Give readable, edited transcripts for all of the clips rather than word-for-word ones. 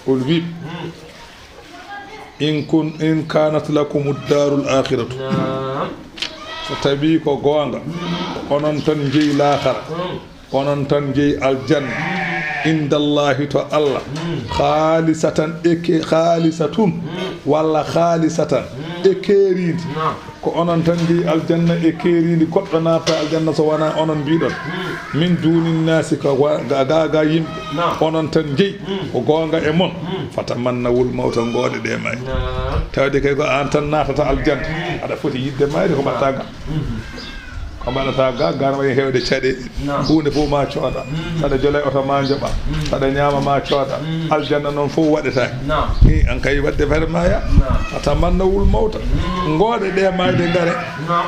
قل بيب إن كانت لكم الدار الآخرة فتبيكو غوانغا onon tan jeeyi laakhara onon tan jeeyi aljanna indallahi to Allah khalisatan khalisatun walla khalisatan kerindi ko onon tan jeeyi aljanna kerindi koddo naata aljanna so wana onon biidon min dunin nasi ko gaga yimbe onon tan jeeyi ko gonga e mon fatamannawul mawta ngode de may tawde kay ko an tan naatata aljanna ada foti yidde mayde ko battaga ko mbaɗata ga garwaye hewde caɗe hunde fof ma cooda saɗa jole oto ma joɓa saɗa ñaama ma cooda aljanna noon fof waɗetaki ni an kay wadde vermaya atamannawul mawta ngoɗe ɗe mayde ngare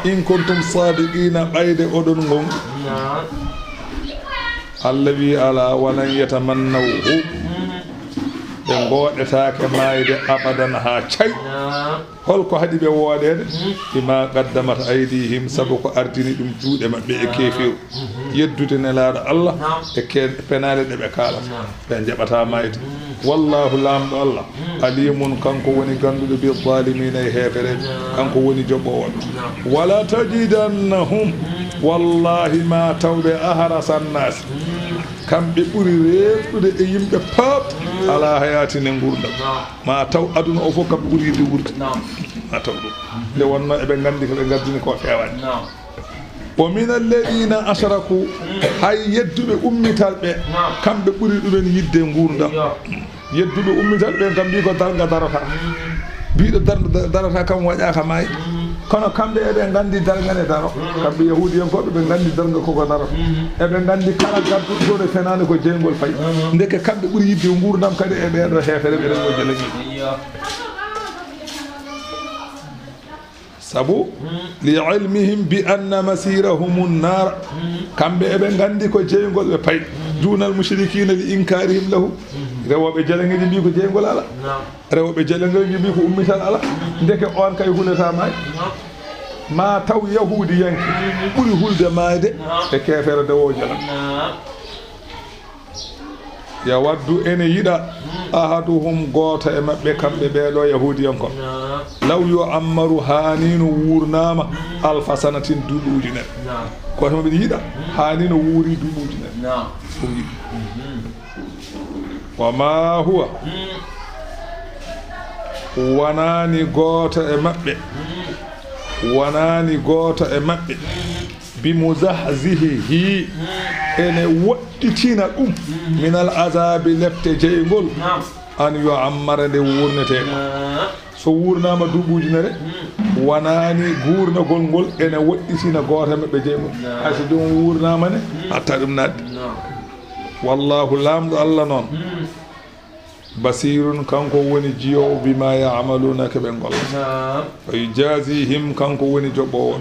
in kuntum sadiqina ɓayde oɗon gon allah wi ala walan yatamannawhu ɓe ngoɗetake mayde abadan ha cay holko haɗi ɓe woɗede bima qaddamat aydihim sabu ko ardini ɗum juuɗe maɓɓe e kefiru yeddude nelaɗo Allah e penale ɗe ɓe kalata ɓe jaɓata mayde wallahu lamɗo Allah alimun kanko woni ganduɗo bi zalimina e hefereɓe kanko woni joɓowoɓe wala tajidannahum wallahi ma tawɓe aharasa nnas kamɓe ɓuri reeɓude e yimɓe pap ala hayatine gurdam ma taw aduna o fof kam ɓuride wurde ma taw ɗum nde wonno eɓe gandi ko ɓe gardini ko fewani o min alladina ashraku hay yedduɓe ummital ɓe kamɓe ɓuri ɗumen yidde gurdam yedduɓe ummital ɓe kam mbi ko darga darata mbiɗo darata kam waƴaka maayi kono kamɓe eɓe gandi dargane daro kamɓe yahudiyankoɓe ɓe gandi darga koko daro eɓe gandi kala garduɗoɗe fenani ko jeygol fayi ndeke kamɓe ɓuuri yidde gurdam kadi e ɓeɗo hefere ɓe rengo jeleñi sabu li ilmihim bi anna masirahum nar kamɓe eɓe gandi ko jeygol ɓe payi dunal mushrikina li inkarihim lahu rewoɓe jeleŋeji mbi ko jeygol ala rewoɓe jeleŋeji mbi ko ummital ala ndeke on kay hulata may ma taw yahudi yanki ɓuri hulde mayde e kefere dewo jela ya waddu ene yiɗa ahaduhum goto e maɓɓe kamɓe ɓeɗo yahudiyanko law yo ammaru hanino wurnama alfa sanatin duuɓuji nen koto maɓe yiɗa hanino wuuri duuɓuji nen ɗum yiɗi wama huwa wonani goto e maɓɓe wonani goto e maɓɓe bimuzahzihi ene woɗɗitina ɗum minal azabi lefte jeygol an yo ammara nde wurnete so wurnama duuɓuji nere wonani gurnagol ngol ene woɗɗitina goto e maɓɓe jeygol hayso ɗum wurnama ne hatta ɗum nadde wallahu lamɗo Allah noon basirun kanko woni jiyowo bima ya'maluna ke ɓe golla fa yujazihim kanko woni joɓowo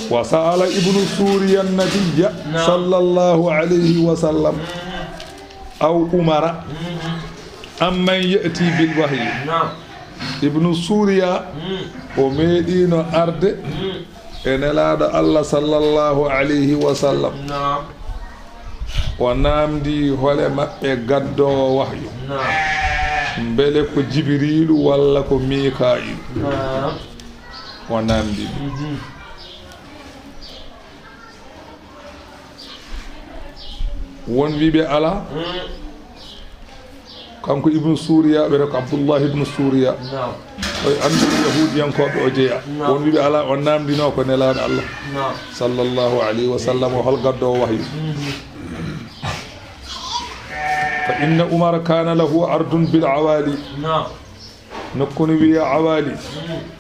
wa sa'ala ibnu suriya nabiyya sallallahu alayhi wa sallam aw umara amman ya'ti bil wahyi ibnu suriya o meeɗino arde e nelaɗo Allah sallallahu alayhi wa sallam o namdi hole maɓɓe gaddowo wahyu beele ko jibrilu walla ko mikailu o namdi won wiɓe ala kanko ibnu suriya ɓe ko abdoullah ibnu suriya o andude yahudiyankoɓe o jeeya won wiɓe ala o namdino ko nelaɗo Allah sallallahu alayhi wa sallam o hol gaddowo wahyu fa inna umar kana lahu ardun bil awali nokkuni wiya awali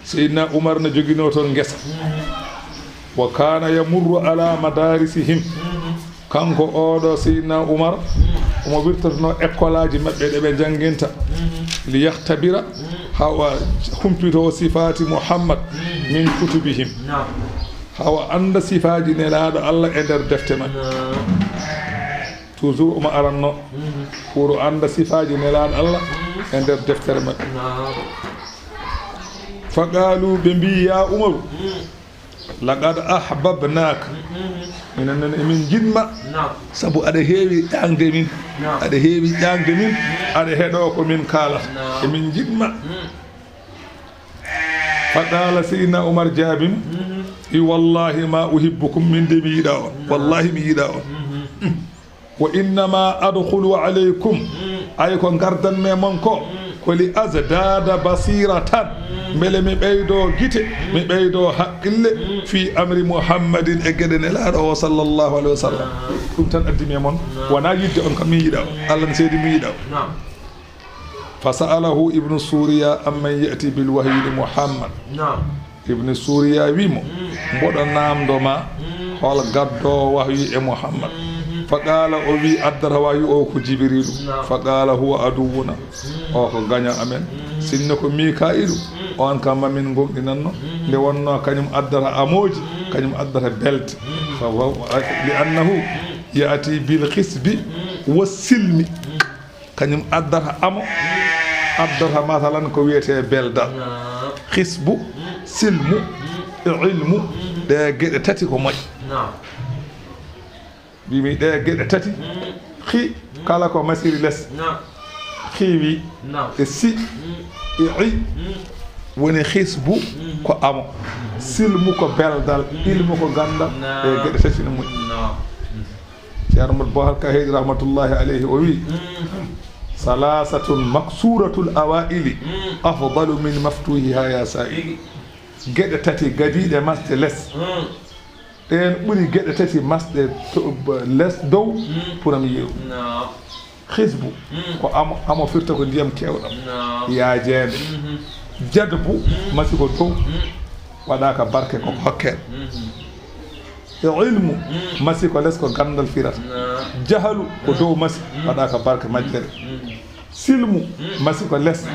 seydna umar ne jogino toon ngesa wa kana yamurru ala madarisihim kanko oɗo seydna umar omo wirtatono école aji maɓɓe ɗe ɓe janginta li yahtabira hawa humpito sifati muhammad min kutubihim hawa anda sifaji nelaɗo Allah e nder defte maɓɓe toujours omo aranno pour anda sifaji nelaɗo Allah e nder deftere maɓɓe fa qalu ɓe mbi ya umaru laqad ahbabnaka minen noon emin jiɗma sabu aɗa heewi ƴaŋde min aɗa heewi ƴaŋde min aɗa heɗo ko min kaalata emin jiɗma faqala sayyidina Umar jaabim i wallahi ma uhibbukum min de mi yiɗa on wallahi mi yiɗa on wa innama adkhulu alaykum ay ko gardanme mon ko li azdada basiratan mbele mi ɓeydo gite mi ɓeydo haqqille fi amri muhammadin e gueɗe nelaɗo o sallllahu alayhi wa sallam ɗum tan addimi e mon wona yidde on kam mi yiɗa o allah ne seedi mi yiɗa o fa sa'alahu ibnu suriya amman yati bil wahyi muhammad ibnu suriya wimo mboɗo namdoma hol gaddo wahyi e muhammad فقال أبي أدر ويؤك جبريل فقال هو أدونا أو غنى أمين سنكم ميكائيل وأن كما من قوم إننا لأنه كنيم أدر أموج كنيم أدر بلت لأنه يأتي بالخسب والسلم كنيم أدر أمو أدر مثلا كويته بلدا خسب سلم علم ده تاتي كماي bimi ɗe geɗe tati xi kala ko masiri les xiiwi e si e i woni xisbu ko amo silmu ko beldal ilmu ko gandal e geɗe tati ne moƴƴi ceerno Ahmad Bohar Ka heydi rahmatullahi alayhi o wi salasatun maksuratul awaili afdalu min maftuhiha ya sa'ili geɗe tati gadiɗe masde les ɗen ɓuri geɗe tati masɗe les dow pour am yeewu hisbu ko amo firta ko ndiyam kewɗam yaajeede jadbu masi ko dow waɗaka barke koko hokkere e ilmu masi ko les ko gandal firata jahalu ko dow masi waɗaka barke majjere silmu masi ko les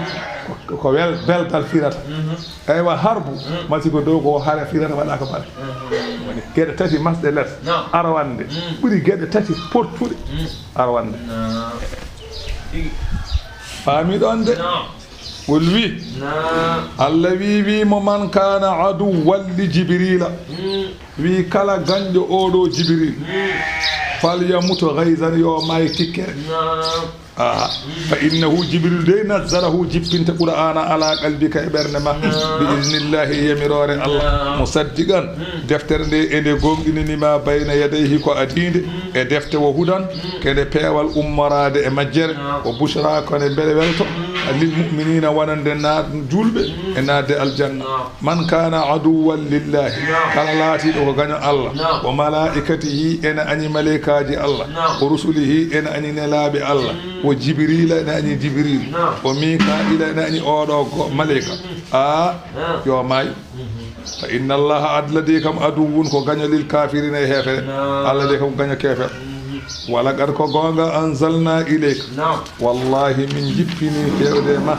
ko beldal firata eywa harbu masi ko dow ko hare firata waɗaka barke woni geɗe tati masɗe les arwande ɓuri geɗe tati pottuɗe arwande faami ɗon de qul wi allah wimo man kana aduwwan li jibrila wi kala gañƴo oɗo jibril falyamutu gaysan yo may tikkere fa innahu jibril de nazzarahu jippinta qur'ana ala qalbika e ɓernde ma bi idnillahi yamirore allah musaddiqan deftere nde ende gonɗinanima bayna yadayhi ko adinde e defte wo hudan kede peewal ummorade e majjere o bushra kone beele welto lil mu'minina wonande naat julɓe e naatde aljanna man kana aduwwan lillahi kala laatiɗo ko gaño allah wa malaikatihi ene añi malaikaji allah wa rusulihi ene añi nelaaɓe allah wo jibrila ene añi jibril o mikaila ene añi oɗo malaika yo maayi fa inna allaha adladi kam aduwwun ko gaño lil kafirina e heefere allah de kam gaño keefere wala gad ko gonga anzalna ilayka wallahi min jippini fewde ma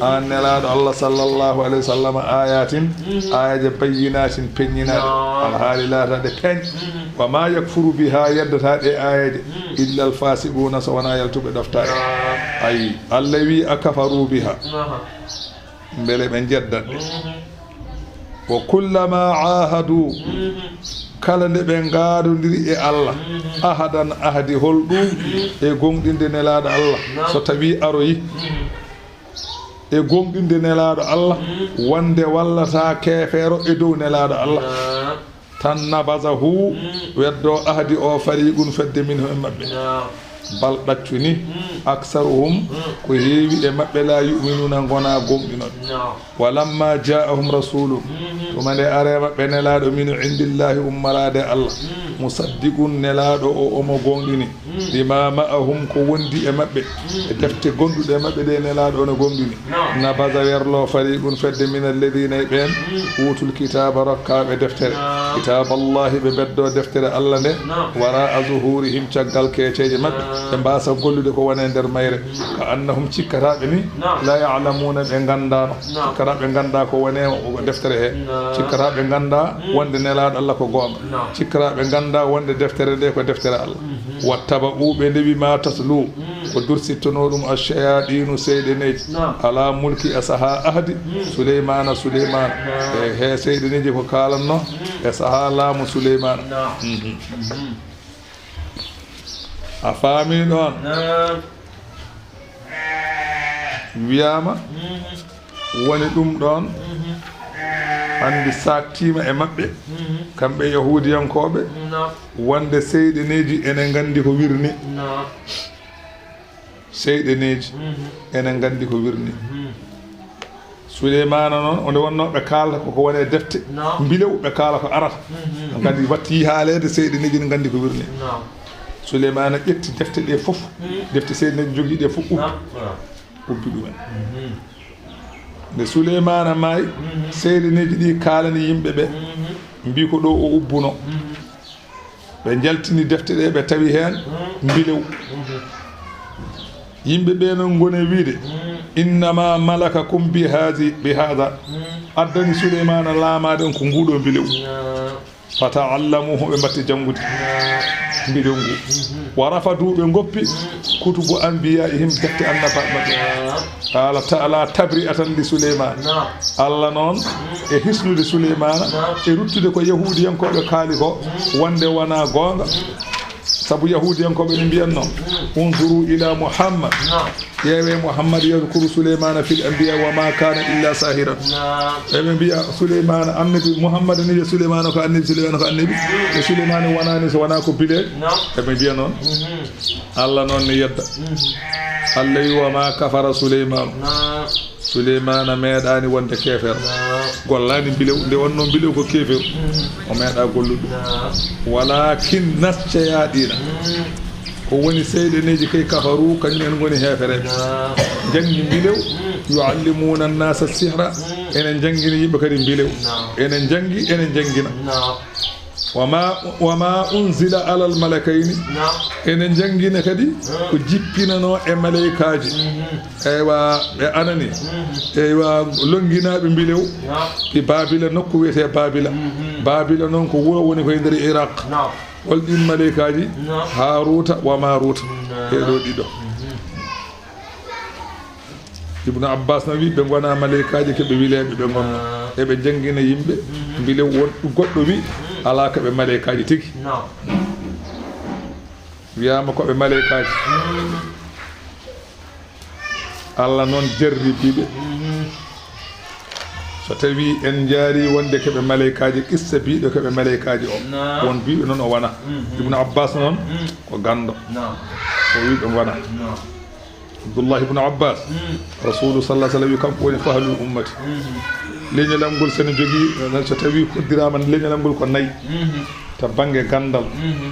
an nelaɗo allah sallllahu alayhi wa sallam ayatin ayaje bayyinatin peññinaɗe alhaali laataɗe peñ wa ma yakfuru biha yeddataɗe ayaje illa alfasiquna so wona yaltuɓe ɗoftaɗe ayi allah wi a kafaru biha beele ɓe jeddatɗe wa kullama ahadu kala nde ɓe gaadodiri e allah ahadan ahadi holɗum e gonɗinde nelaɗo allah so tawi aroyi e gonɗinde nelaɗo allah wonde wallata keefeero e dow nelaɗo allah tan nabasahu weddo ahadi o fariqun fedde min e maɓɓe bal ɗaccuni aksaruhum ko heewi e maɓɓe la yuminuna gona gonɗinoɓe walamma jaahum rasulum tuma nde are maɓɓe nelaɗo min indillahi ummarade allah musaddiqun nelaɗo o omo gonɗini lima ma'ahum ko wondi e maɓɓe e defte gonduɗe e maɓɓe ɗe nelaɗo ono gonɗini nabasa werlo fariqun fedde min alladina e ɓen utul kitaba rokkaɓe deftere kitaballahi ɓe beddo deftere allah nde wara a zuhurihim caggal keeceje maɓɓe ɓe mbasa gollude ko wone nder mayre ka annahum cikkataɓe ni la ya'lamuna ɓe gandano cikkataɓe ganda ko wone deftere he cikkataɓe ganda wonde nelaɗo allah ko gonga cikkataɓe ganda ganda wonde deftere nde ko deftere Allah wattaba ɓe ndewi ma taslu ko dursittono ɗum ash-shayatinu seyɗeneji ala mulki e saaha ahdi Souleymana e he seyɗeneji ko kalanno e saaha laamu Souleymana a faami ɗon wiyama woni ɗum ɗon andi saktima e maɓɓe kamɓe yahudiyankoɓe wonde seyɗeneji ene gandi ko wirni seyɗeneji ene gandi ko wirni Souleymana noon onde wonno ɓe kalata koko wone defte mbilew ɓe kaala ko arata gandi watti haalede seyɗeneji ne gandi ko wirni Souleymana ƴetti defte ɗe fof defte seyɗeneji jogui ɗe fof ubbi ɗumen nde Souleymana maayi seyɗeneji ɗi kalani yimɓe ɓe mbi ko ɗo o ubbuno ɓe jaltini defte ɗe ɓe tawi hen mbilew yimɓe ɓe noon gone wiide innama malakakum bi hada addani Souleymana laamade on ko nguɗo mbilew fata'allamuhu ɓe mbatti janngude mbilew ngu wa rafadu ɓe goppi kutubu anbiyaihim defte annaba maɓɓe qala ta'ala tabri'atan li Souleymana Allah noon e hisnude Souleymana e ruttude ko yahudiyankoɓe kaali ko wonde wona gonga sabu yahudiyankoɓe ne mbiyanno unzuru ila Muhammad yeewe Muhammad yadkuru Souleymana fil anbiya wa ma kana illa sahiran eɓe mbiya Souleymana annabi Muhammad ni Souleymana ko annabi Souleymana ko annabi e Souleymana wonani so wona ko bile eɓe mbiya noon Allah noon ne yedda Allah wi wa ma kafara Souleymana meeɗani wonde kefer gollani bilew nde wonno bilew ko kefer o meeɗa golluɗum walakin nascayaɗina ko woni seyɗeneji kay kafaru kañumen goni hefereɓe jangi bilew yuallimuna annasa sihra enen jangina yimɓe kadi bilew enen jangi enen jangina wama unzila alal malakayni enen jangina kadi ko jippinano e malaikaji eywa ɓe anani eywa longinaɓe mbilew ɓe babila nokku wiyete babila noon ko wuro woni koye nder Iraq holɗin malaikaji Haruta wa Maruta ɓeɗo ɗiɗo Ibnu Abbas no wi ɓe gona malaikaji keɓe wileɓe ɓe gonna eɓe jangina yimɓe mbilew won goɗɗo wi ala koɓe malaikaji tigi wiyama koɓe malaikaji Allah noon jarribiɓe so tawi en jaari wonde keɓe malaikaji qissa biɗo keɓe malaikaji o won biɓe noon o wona Ibnu Abbas noon ko gando o wi ɓe gona Abdullah ibn Abbas rasulu sallallahu alaihi wasallam wi kanko woni fahlul ummati leñolal ngol sene jogui so tawi koddirama leñolal ngol ko nayyi to banggue gandal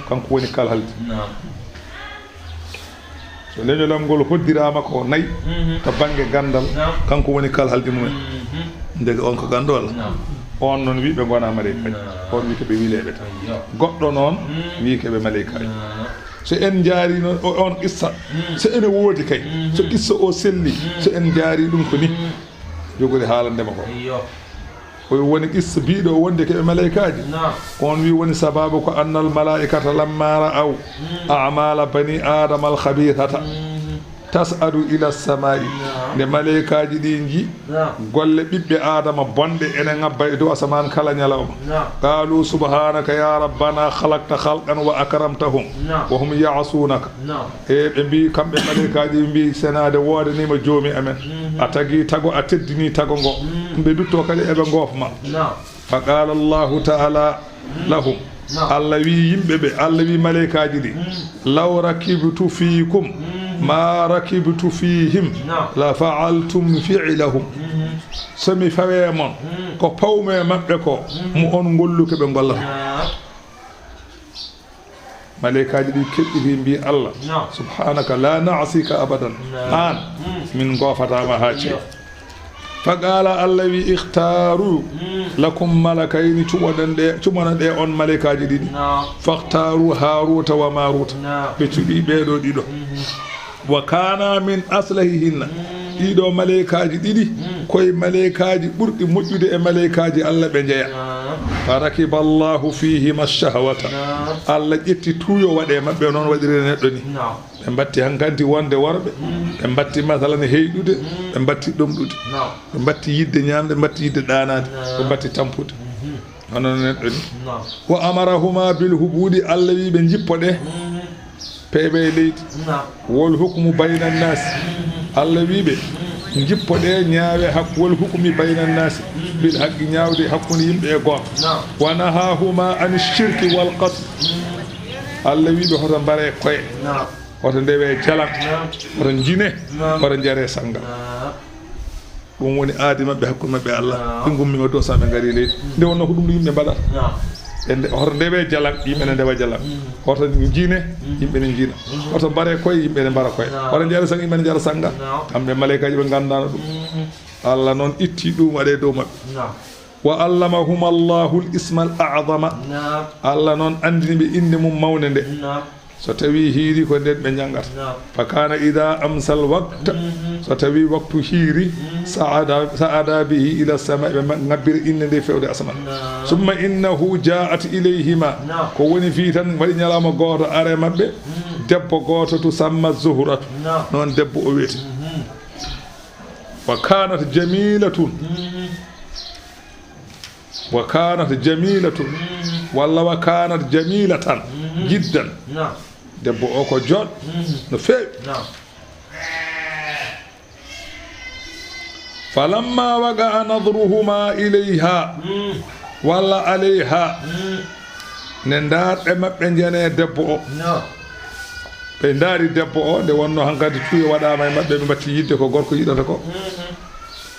kanko woni kalhalde so leñolal ngol hoddirama ko nayyi to banggue gandal kanko woni kalhalde mumen ndege on ko gando walla on noon wi ɓe gona malaikaji on wi keɓe wileɓe tan goɗɗo noon wi keɓe malaikaji so en jaari noon on qissa so ene woodi kay so qissa o selli so en jaari ɗum ko ni jogude haalandema ko o woni qissa biɗo wonde keɓe malaikaji on wi woni sababu ko annal malaikata lamma ra'aw a'mala bani adama al khabithata tas'adu ila samai nde malaikaji ɗi ji golle ɓiɓɓe adama bonɗe ene ngabba e dow asaman kala ñalawma qalu subhanaka ya rabbana khalaqta khalqan wa akramtahum wa hum ya'sunaka e ɓe mbi kamɓe malaikaji mbi senade wodanima joomi amen a tagi tago a teddini tago ngo ɓe dutto kadi eɓe gofma fa qala Allahu ta'ala lahum Allah wi yimɓeɓe Allah wi malaikaji ɗi law rakibtu fiikum ma rakibtu fihim la fa'altum fi'lahum somi fawe mon ko pawme mabbe ko mo on golluke be gollata malaikaji di keddi bi Allah subhanaka la na'sika abadan an min gofata ma haaci faqala allawi ikhtaru lakum malakaini cumanade on malaikaji didi faqtaru haruta wa maruta be tudi beedo dido wa kana min aslahihinna ɗiɗo malaikaji ɗiɗi koye malaikaji ɓurɗi moƴƴude e malaikaji Allah ɓe jeeya فركب الله فيهما الشهوة الله جتي تويو ودي مبه نون وديري neddo ni be batti hankanti wonde worbe be batti masalan heydude be batti domdude be batti yidde nyaamde be batti yidde daanade be batti tampude onon neddo ni wa amarahuma bil hubudi allah wi be jippode peebe leydi wol hukmu bayna nas allah wi be jippode nyaawe hakkol hukmi bayna nas bil haqqi nyaawde hakkunde yimbe e gon wa nahahuma an shirki wal qatl allah wi be hoto bare koy hoto ndewe jalam hoto jine hoto jare sanga dum woni aadi mabbe hakkunde mabbe allah dingummi o do sa be ngari leydi nde wonno ko dum yimbe badata ende hoto ndewe jalam yimbe ne ndewa jalam hoto jine yimbe ne jina hoto bare koy yimbe ne bara koy hoto jare sanga yimbe ne jara sanga kambe malaikaji be gandana dum allah non itti dum wade do mabbe wa allamahum Allahu al-isma al-a'zama Allah non andini be inde mum mawnde so tawi hiiri ko den be jangata fa kana ida amsal waqt so tawi waqtu hiiri sa'ada bihi ila sama be ngabbir inde de fewde asman summa innahu ja'at ilayhima ko woni fi tan wadi nyalama goto are mabbe debbo goto to samma zuhrat non debbo o weti wa kanat jamilatun وكانت جميلة والله وكانت جميلة جدا دبو اوكو جون نفي فلما وقع نظرهما إليها ولا عليها نندار اما بنجاني دبو بنداري دبو دي ونو هنكاتي توي ودا ماي مبbe mbatti yidde ko gorko yidata ko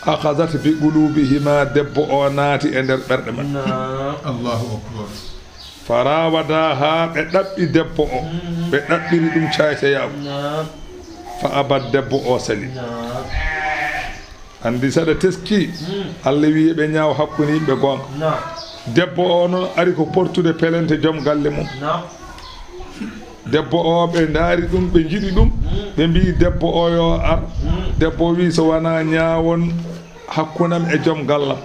akhazat bi qulubihima debbo o naati e der berde man Allahu akbar farawadaha be dabbi debbo o be dabbiri dum caayte yaw fa abad debbo o sali andi sada teski Allah wi be nyaaw hakkuni be gonga debbo o non ari ko portude pelente jom galle mum debbo o be ndaari dum be jidi dum be mbi debbo o yo ar debbo wi so wana nyaawon hakkunam e jom gallam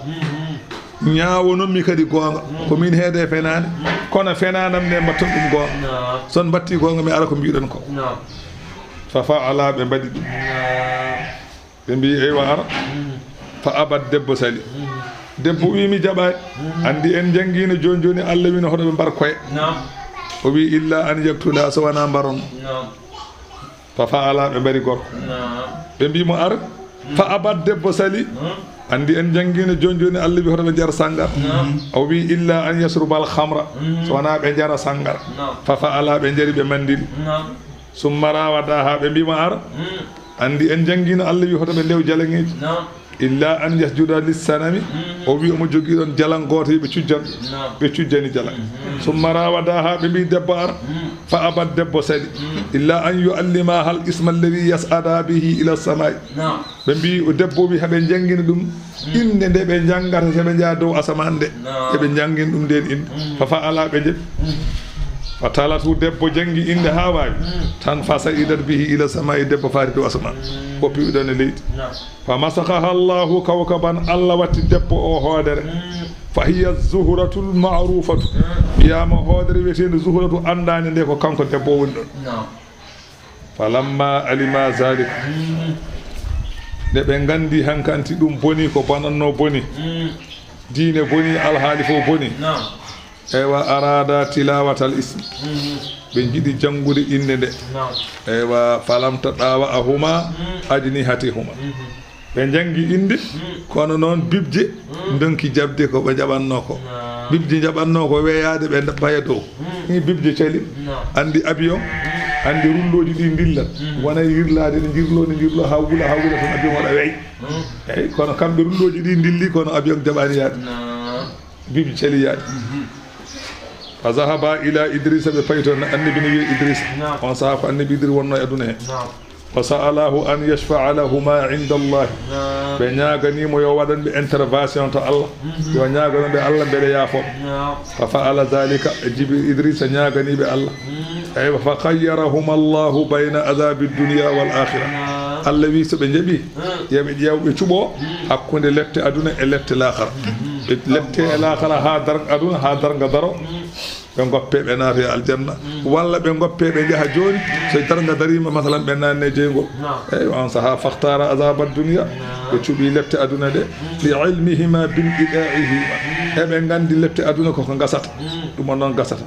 nyaawonon mi kadi gonga ko min heede fenane kono fenanam ne mbatton dum gonga son batti gonga mi ara ko biiden ko fa fa'ala be badi dum be mbi e war fa abad debbo sali debbo wi mi jabay andi en jangino joni Allah wi no hodo be bar koy o wi illa an yaktula so wana baron fa fa'ala be bari gorko be mbi mo ar fa abad debbo sali andi en jangino joni Allah bi hoto be jar sangar o wi illa an yasrubal khamra so wana be jara sangar fa fa'ala be jari be mandil summa rawadaha be mbi mo ar andi en jangino Allah bi hoto be lew jalangeji illa an yasjuda lis-sanami o wi mo jogi don jalan goto be cujjani jalan summa rawadaha be bi debbar fa abad debbo sali illa an yu'allima hal isma alladhi yas'ada bihi ila as-samai be bi o debbo bi habe jangina dum inde de be jangata se be jaado asamande e be jangin dum den inde fa fa'ala be jeb fatalatu debbo jangi inde hawawi tan fasaidat bihi ila samai debbo farido asman ko piwdon leyti fa masakha Allah kawkaban Allah watti debbo o hodere fa hiya zuhratul ma'rufatu ya ma hodere wetende zuhratu andani de ko kanko debbo woni don falamma alima zalik de be gandi hankanti dum boni ko bananno boni diine boni alhaali fo boni ewa arada tilawatal ism be jidi jangude inde de ewa falamta dawa ahuma ajni hatihuma be jangi inde kono non bibje donki jabde ko be jabanno ko bibje jabanno ko weyade be baya do ni bibje celi andi avion andi rulloji di dilla wana yirlade de dirlo hawula tan avion wada weyey kono kambe rulloji di dilli kono avion jabani yaade bibje celi yaade فذهب إلى إدريس بفيتون النبي إدريس وصاحب النبي إدريس ونو يدونه فسأله أن يشفع لهما عند الله بنياغني مو يودن بانترفاسيون تو الله يونياغن بي الله بي يافو ففعل ذلك جيب إدريس نياغني بي الله أي فخيرهما الله بين عذاب الدنيا والآخرة الله وي سو بنجبي يبي ياو بي تشوبو حكونde lefte aduna e lefte l'akhirah لبتي الآخرة هادر أدون هادر قدرو بنغوبي بناري الجنة ولا بنغوبي بنجها جوري سيطرنا دريمة مثلا بنان نجيغو أيوة أنصها فاختار عذاب الدنيا وتشبي لبتي أدون دي لعلمهما بالإداعهما هبن غاندي لبتي أدون كوكو غسط دمونون غسط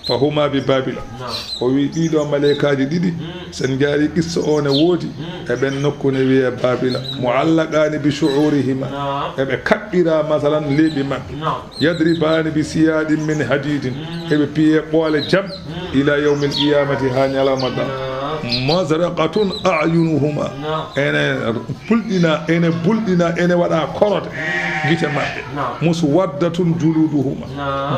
فهما ببابل وي ديدو ملائكاجي ديدي سن جاري قصه اون وودي ابن نكون وي بابل معلقان بشعورهما ابي كبيرا مثلا ليبي ما يضربان بسياد من حديد ابي بي بول جم الى يوم القيامه هانيلا مدا مزرقه اعينهما انا بلدنا انا ودا كورot gite mabbe muswaddatun juluduhuma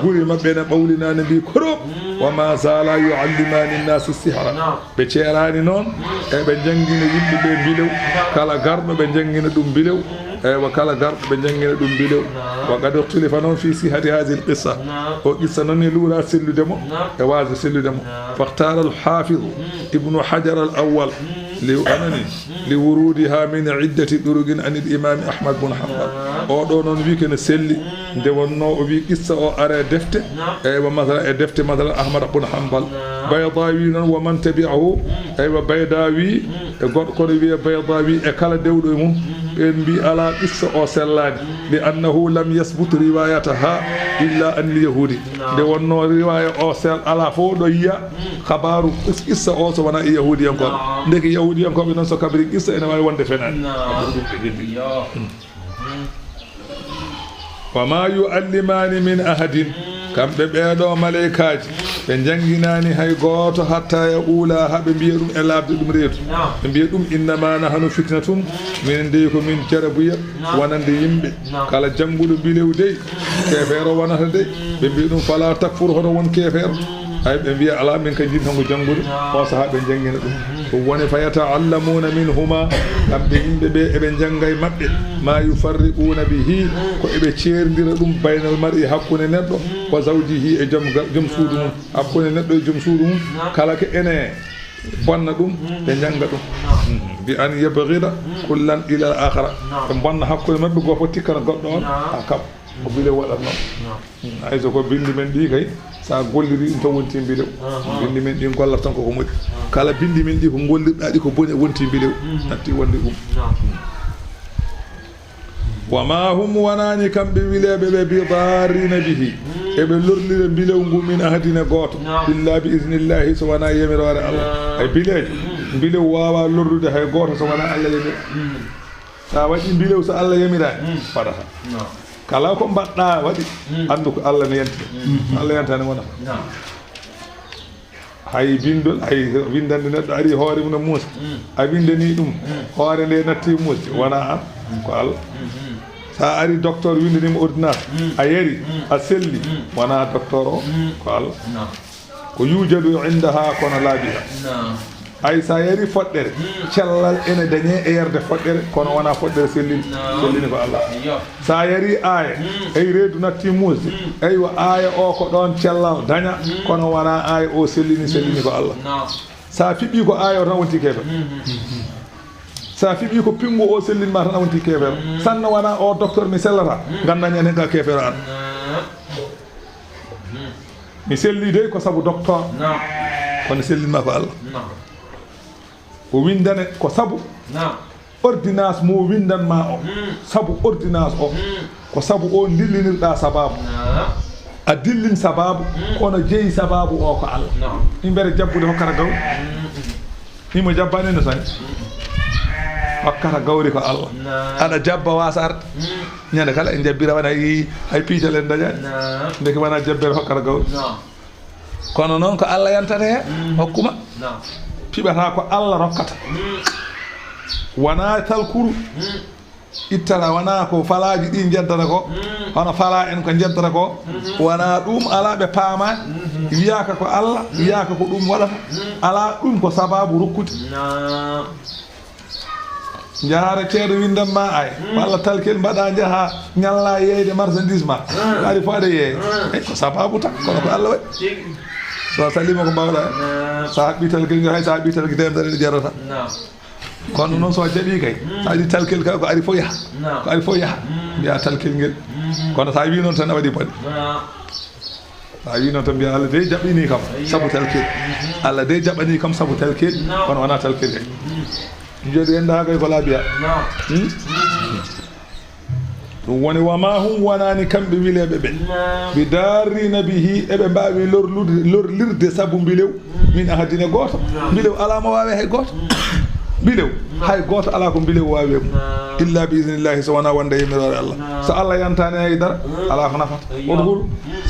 guri mabbe na bawlina nabi koro wa ma zala yuallimani an-nas as-sihra be cerani non e be jangina yimbe be bilew kala gardo be jangina dum bilew wa kala gardo be jangina dum bilew wa qad ikhtalafa non fi sihhati hadhihi al-qissa o qissa non lura selludemo e wazi selludemo faqtara al-hafiz ibn hajar al-awwal لورودها من عدة طرق عن الإمام أحمد بن حنبل أو دون ويكن سلي دونو وي قصة أو أرى دفت ومثلا دفت مثلا أحمد بن حنبل بيضاوي ومن تبعه بيضاوي قرقري بيضاوي أكل دولهم بي على قصة أو سلاد لأنه لم يثبت روايتها إلا أن اليهودي دونو رواية أو سل على فوديا خبر قصة أو سوانا يهودي ينقل ndeke yahudi en ko be non so kabri qissa ene wawi wonde fenan wa ma yuallimani min ahadin kambe beedo malaikaji be janginani hay goto hatta ya ula habe biya dum e labde dum reetu be biya dum inna ma nahnu fitnatum min de ko min jarabuya wonande yimbe kala jangudo bilewde kefero wonata de be biya dum fala takfur hono won kefero ay be biya ala min kan jin hango jangudo o sahabe jangina dum ko woni fayata'allamuna minhuma kambe yimbe be e be jangay mabbe ma yufarriquna bihi ko e be ceerdira dum baynal mar'i hakkune neddo wa zawjihi e jom suudu mum hakkune neddo e jom suudu mum kala ke ene bonna dum be janga dum bi an yabghida kullan ila al-akhara be bonna hakkune mabbe go fo tikkana goddo on akam ko bile wala non ayso ko bindi men di kay sa golliri to wonti bilew bindi men di gollata tan ko modi kala bindi men di ko gollirda di ko bone wonti bilew atti wonde dum wa ma hum wanani kambe wilebe be bi darina bihi e be lorlire bilew ngum min ahadina goto billahi bi iznillahi subhana yamira wa Allah ay bilew wawa lorrude hay goto subhana Allah yamira sa wadi bilew so Allah yamira fadaha kala ko mbadda wadi andu ko Allah ne yanta Allah yantane wona hay bindol hay windande neddo ari hoore mun muus a windani dum hoore le natti muus wona am ko Allah sa ari docteur windani mo ordonnance a yari a selli wona docteur o ko Allah ko yujadu indaha kono laabiha ay sa yari foddere cellal ene dañe e yerde foddere kono wona foddere sellini ko Allah sa yari aya ay reedu natti muusde ay wa aya o ko don cellal daña kono wona aya o sellini ko Allah sa fibi ko aya o tan wonti kebe sa fibi ko pingo o sellin ma tan wonti kebe sanna wona o docteur mi sellata gandanya ne ga kebe an mi selli de ko sabu docteur kono sellin ma ko Allah o windane ko sabu ordonnance mo windan ma o sabu ordonnance o ko sabu o dillinirda sababu a dillin sababu kono jeyi sababu o ko Allah imbere jabbude hokkata gaw nimo jabbane no tan hokkata gawri ko Allah ana jabba wasar nyande kala en jabbira wana ay piitale dañani ndeke wana jabbere hokkata gawri kono non ko Allah yantata he hokkuma pibata ko Allah rokkata wana talkuru ittara wana ko falaaji di jeddata ko hono fala en ko jeddata ko wana dum ala be paama wi'aka ko Allah wi'aka ko dum wadata ala dum ko sababu rokkude jaare ceedo windam ma ay walla talkel mbada jaha nyalla yeede marchandise ma ari faade ye ko sababu ta ko Allah wa so salima ko bawda sa bital kel hay sa bital ki dem dare jarata kono non so jabi kay sa di talkel ka ko ari fo ya ko ari fo ya ya talkel ngel kono sa wi noon tan a waɗi bone sa wi noon tan mbiya Allah de jaɓini kam sabu telkeɗi Allah de jaɓani kam sabu telkeɗi kono wona telkeɗi jodi endagay ko laabiya ɗum woni wama hum wonani kamɓe wileɓe ɓe ɓe darrina bihi eɓe mbawi lorlirde saabu mbilew min ahadine goto mbilew alama wawe hay goto mbilew hay goto ala ko mbilew wawemo illa bi idnillahi so wona wonde yimmirore Allah so Allah yantani haydara ala ko nafata oto hul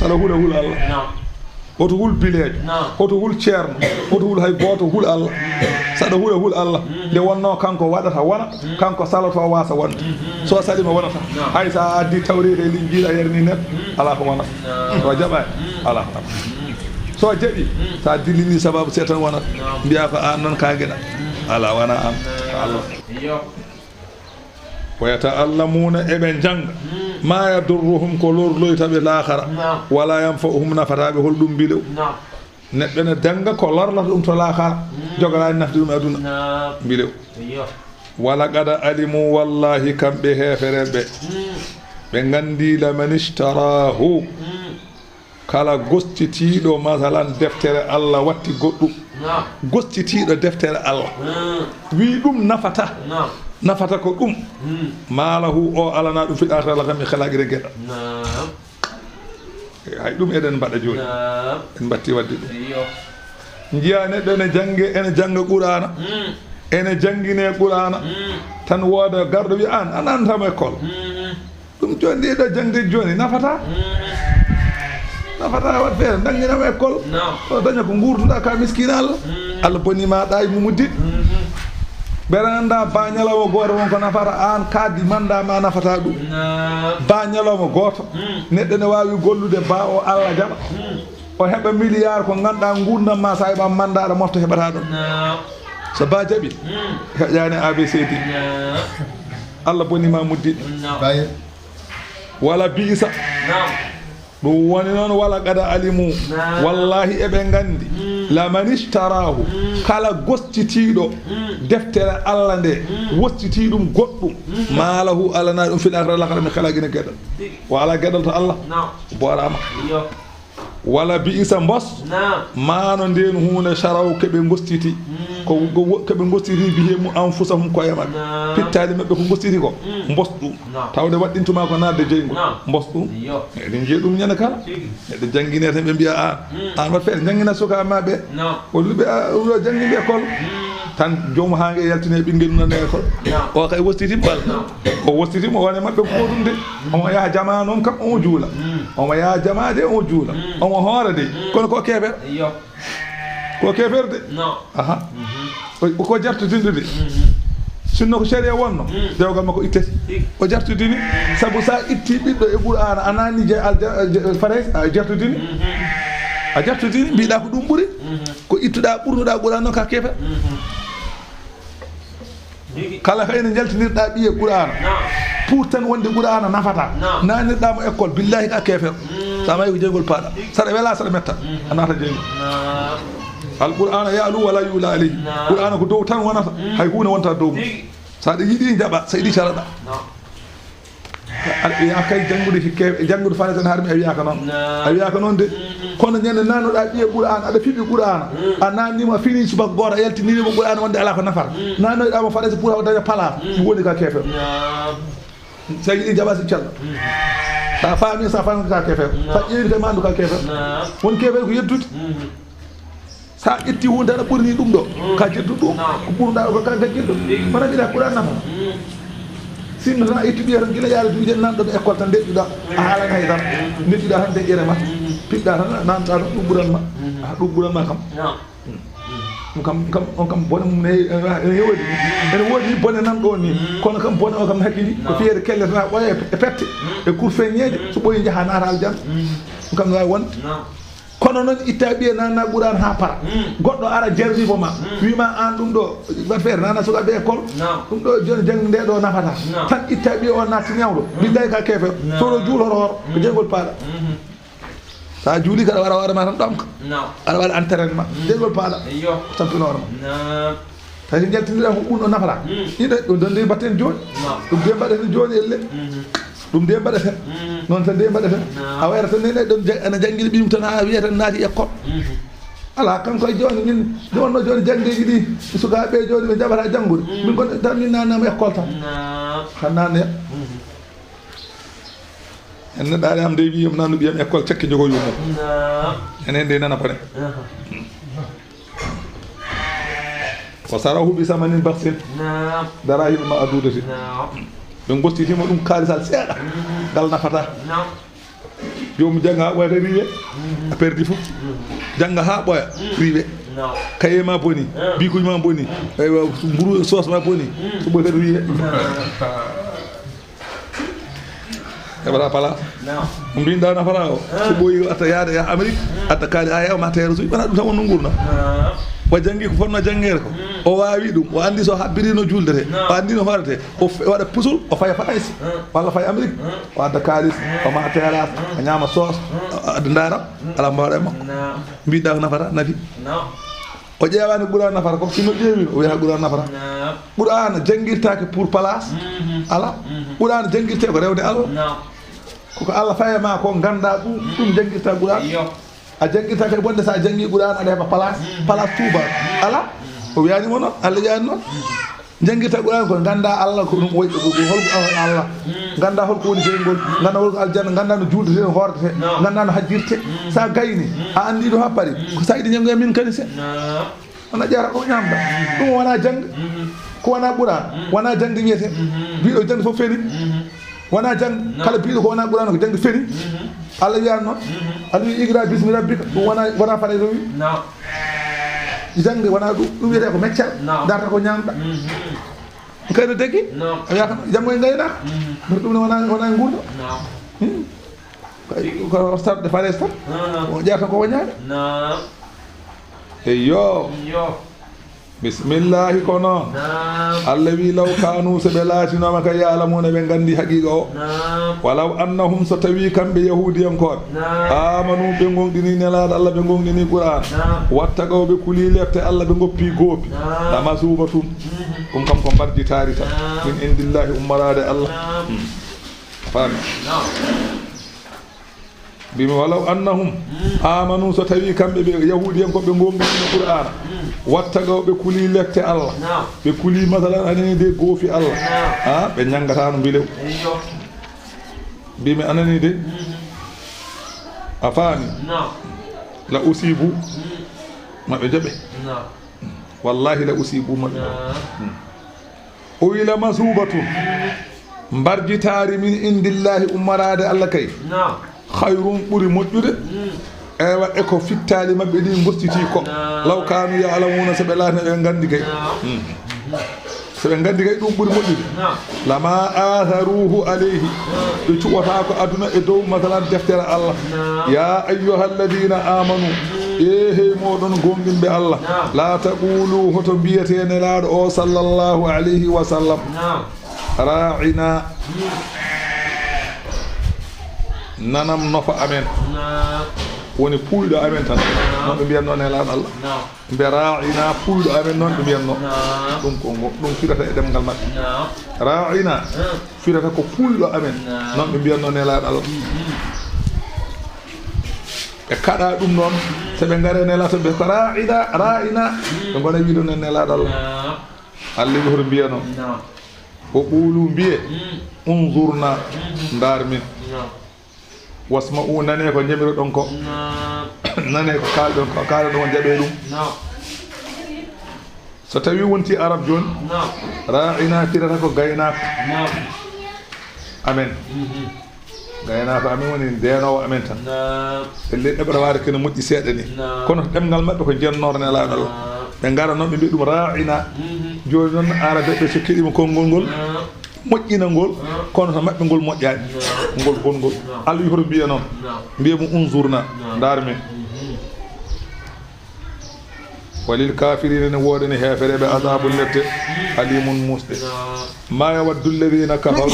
saɗa huula huul Allah oto hul bileejo oto hul ceerno oto hul hay goto hul Allah saɗa huula hul Allah nde wonno kanko waɗata wona kanko saloto wasa wonde so salima wonata hay sa addi tawrede e linjiɗa yerni neɗɗo ala ko wonata so jaɓani ala ko nafata so jaɓi sa dillini sababu se tan wonata mbiya ko an noon ka gueɗa ala wona an ko Allah wa yata'allamuna eɓe janga ma yadurruhum ko lorloytaɓe lahara wala yanfa'uhum nafataɓe holɗum mbilew neɗɗo ne danga ko lorlata ɗum to lahara jogorani nafde ɗum aduna mbilew wala qada alimu wallahi kamɓe hefereɓe ɓe gandi laman ishtarahu kala gostitiɗo masalan deftere Allah watti goɗɗum gostitiɗo deftere Allah wi ɗum nafata ko ɗum maalahu o alana ɗum fiɗata Allah kam e xelaguire gueɗa hay ɗum eɗen mbaɗa joni en batti wadde ɗum jiya neɗɗo ene jangga Qur'ana ene jangguine Qur'ana tan wooda garɗo wi an antama école ɗum joni ɗiɗo jangde joni nafata wat feere danginama école o daña ko gurduɗa ka miskina Allah bonima ɗa e mumuddiɗ beranda ba ñalawma goto wonko nafata an kaddi mandama nafata ɗum ba ñalawma goto neɗɗo ne wawi gollude ba o Allah jaɓa o heɓa milliard ko ganduɗa gurdam ma sa heɓa mandaɗa mofta heɓata ɗum so ba jaɓi heƴani ABCD Allah bonima muddiɗ wala biisa ɗum woni noon wala qada alimu wallahi eɓe gandi laman ishtarahu kala gostitiɗo deftere Allah nde wostiti ɗum goɗɗum malahu alana ɗum fil akhirati lakara mi kalaguine gueɗal o ala gueɗal to Allah borama wala biisa mbos mano nden hunde sharaw keɓe gostiti ko keɓe gostiti bihemu anfusahum koye maɓɓe pittali maɓɓe ko gostiti ko mbos ɗum tawde waɗɗintuma ko nadde jeyngol mbos ɗum eɗen jeeyi ɗum ñande kala neɗɗo jangguine tan ɓe mbiya an wat feere jangguina suka maɓe o luɓe ɗo jangguinde école tan jomum hange yaltine ɓinguel nane école o kay wostitima ɓal o wostitima wone maɓɓe ko ɗum de omo yaha jama noon kam omo juula omo yaha jama de omo juula omo hoora de kono ko kefer de aha ko jartotinde de sinno ko sharia wonno dewgal makko ittete o jartodini sabu sa itti ɓiɗɗo e Qur'ana a nani farais a jartodini mbiɗa ko ɗum ɓuuri ko ittuɗa ɓurnuɗa Qur'ana noon ka kefer kala hayno jaltinirɗa ɓiye Qur'ana pour tan wonde Qur'ana nafata nanirɗamo école billahi ka kefer sa mayi ko jeygol paɗa saɗa wela saɗa metta a nata jeygol Al-Qur'ana ya'lu wala yu'la alayhi Qur'ana ko dow tan wonata hay hunde wonta dow sa ɗe yiiɗi jaɓa sa yiɗi caraɗa aɗa wiya kay janggude fane tan harmi a wiyaka noon de kono ñande nanoɗa ɓiye Qur'ana aɗa fiɓi Qur'ana a nannima fini subaka goto a yaltinirimo Qur'ana wonde ala ko nafata nanoyɗamo faɗese pour haw daña pala ɗum woni ka kefer sa yiɗi jaɓa si calla sa faami sa faami ka kefer sa ƴeewi kay mandu ka kefer won kefer ko yeddude sa ƴetti hunde aɗa ɓurni ɗum ɗo ka jeddu ɗum ko ɓurɗa ko ka gajjidɗo wona mbiɗa Qur'an nafa sinno tan a itti ɓiya tan gila yaade duwiɗen nanɗoɓe école tan deƴƴuɗa a haalani haydara deƴƴuɗa tan deƴƴere ma piɗɗa tan nanɗa tan ɗum ɓuranma kam on kam bone mum ene woodi ni bone nan ɗo ni kono kam bone o kam hakkili ko fiyede kelle tan ɓoya e pette e kurfeñeje so ɓoyi jaaha naata aljanna ɗum kam ne wawi wonde kono noon itta ɓiye nanna Qur'an ha para goɗɗo ara jarribo ma wima an ɗum ɗo wat feere nana sukaɓe école ɗum ɗo joni jangde nde ɗo nafata tan itta ɓiye o natti ñawɗo billahi ka kefe soɗo juuloto hoto ko jeygol paaɗa sa juuli kaɗa waɗa hoorema tan ɗomka aɗa waɗa entraînement jeygol paaɗa tampino hoorema tawi jaltiniɗa ko ɓuurɗo nafata ɗiɗo ɗum donde batten joni ɗum de mbaɗeten joni elle ɗum de mbaɗata noon tan de mbaɗata a wayra tan nene ɗon ana janngiri ɓiyum tan ha wiya tan naati école ala kanko e joni min wonno joni jangdeji ɗi sukaɓe joni ɓe jaɓata janggude min gon tan min nanama école tan tan nanne en neɗɗaɗe am de wiyam nannu ɓiyam école cakke jogo yummo enen de nana pane o sarahu bi samanin baksin darahima ma adudati ɓe gottitima ɗum kaalisal seeɗa ngal nafata jomum jangga ha ɓoyata riwe a perdi fof jangga ha ɓoya riwe kaye ma boni bikuji ma boni mburu sauce ma boni so ɓoyata riwe heɓata place mbinɗa nafata o so ɓoyi atta yaade ya Amérique atta kaali a yewma teere suyi ɓana ɗum tan wonno gurna o jangi ko fonno janggere ko o wawi ɗum o andi so habbirino juldete o andi no hoorete o waɗa pusul o faya France walla faya Amérique o adda kalis o ma terras o ñama sauce o adda daram ala mbawɗa e makko mbiɗa ko nafata nafi o ƴewani ɓuura nafata ko sino ƴeewi o wiyata ɓuura nafata ɓuurana janguirtake pour place ala ɓuurana janguirte ko rewde Allah koko Allah fayama ko ganda ɗum janguirta ɓuurana a janguirta kay bonde sa jangi ɓuurana aɗa heɓa place touba ala o wiyanimo noon Allah wiyani noon janguirta ɓuurana ko ganda Allah ko ɗum holko Allah ganda holko woni jeygol ganda holko aljanna ganda no juldete no hordete ganda no hajjirte sa gayni a andi ɗo ha paari ko sa yiɗi ñangoya min kadi se wona ƴara ɗo ñamda ɗum wona jangde ko wona ɓuurana wona jangde wiyete mbiɗo jangde fof feni wona jangde kala biɗo ko wona ɓuurana ko jangde feni Allah wiyani noon aɗa wi igra bismi rabbika ɗum wona faɗe ɗo wi jangde wona ɗum wiyete ko meccal darta ko ñamɗa kayno deggi a wiyata janggo e gaynaka ɗum ne wona gurdo ko sarde fares tan o ƴerta ko woñade eyyo bisimillahi ko noon Allah wi law kanu so ɓe laatinoma ka yalamuna ɓe gandi haqiqa o walaw annahum so tawi kamɓe yahudiyankoɓe amanu ɓe gonɗini nelaɗo Allah ɓe gonɗini Qur'an wattagaw ɓe kuuli lefte Allah ɓe goppi goopi lama suuba tum ɗum kam ko mbarjitari tan min indillahi ummarade Allah faami bimi walaw annahum amanu so tawi kamɓe ɓe yahudiyankoɓe ɓe gonɗini Qur'ana wattagaw ɓe kuuli lefte Allah ɓe kuuli masalan anani de goofi Allah ha ɓe ñangata no mbilew mbimi anani de a faami la usibu maɓe jaɓe wallahi la usibu maɓe o wi la masubatun mbarjitari min indillahi ummarade Allah kay hayrum ɓuuri moƴƴude ewa eko fittali mabɓe ɗi gostiti ko law kanu ya'lamuna so ɓe laatino ɓe gandi kay so ɓe gandi kay ɗum ɓuuri moƴƴude lama atharuhu alayhi ɓe cuɓata ko aduna e dow masalan deftere Allah ya ayyuha alladina amanu hey moɗon gonɗinɓe Allah la taqulu hoto mbiyete nelaɗo o sallllahu alayhi wa sallam ra'ina nanam nofa amen woni puyɗo amen tan noon ɓe mbiyanno nelaɗo Allah mbe ra'ina puyɗo amen noon ɓe mbiyanno ɗum ko ɗum firata e ɗemgal maɓɓe ra'ina firata ko puyɗo amen noon ɓe mbiyanno nelaɗo Allah ɓe kaɗa ɗum noon so ɓe gaare nelaɗo ɓe ko ra'ina ɓe gona wiiɗo nen nelaɗo Allah Allah wi hoto mbiyano o ɓuulu mbiye unzurna ndar min wasma u nane ko jamiro ɗon ko nane ko kalɗon ko kaala ɗon jaɓe ɗum so tawi wonti arab joni ra'ina firata ko gaynako amen gaynako amen woni ndenowo amen tan elle ɗeɓata waade kene moƴƴi seeɗa ni kono ɗemgal maɓɓe ko jennore nelaɗo Allah ɓe gara noon ɓe mbi ɗum ra'ina joni noon arabe ɓe so keɗima konngol ngol moƴƴina ngol kono to maɓɓe ngol moƴƴani ngol gongol Allah wi hoto mbiya noon mbiya mo unzurna ndar men walil kafirina ne woodani heefereɓe adabul lette alimun musɗe ma yawaddu alladina kafaru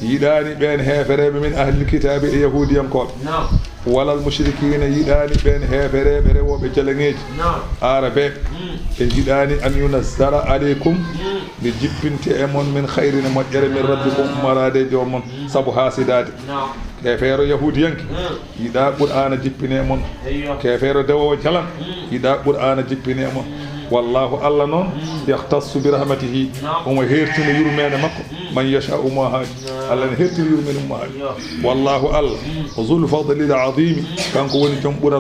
yiɗani ɓen heefereɓe min ahlil kitabe e yahudiyankoɓe ولا المشركين يداني بين هفره بره وبجلنيج عربي يداني أن ينزل عليكم بجبنت أمون من خير مجر من ربكم مراد جومون سبو حاسدات كفير يهوديان يدا قرآن جبني أمون كفير دو جلن يدا قرآن جبني أمون والله الله نون يختص برحمته وما هيرتن يرمين مكو من يشاء ما هاج الله هيرتن يرمين ما هاج والله الله ذو الفضل العظيم كان كوني جنبنا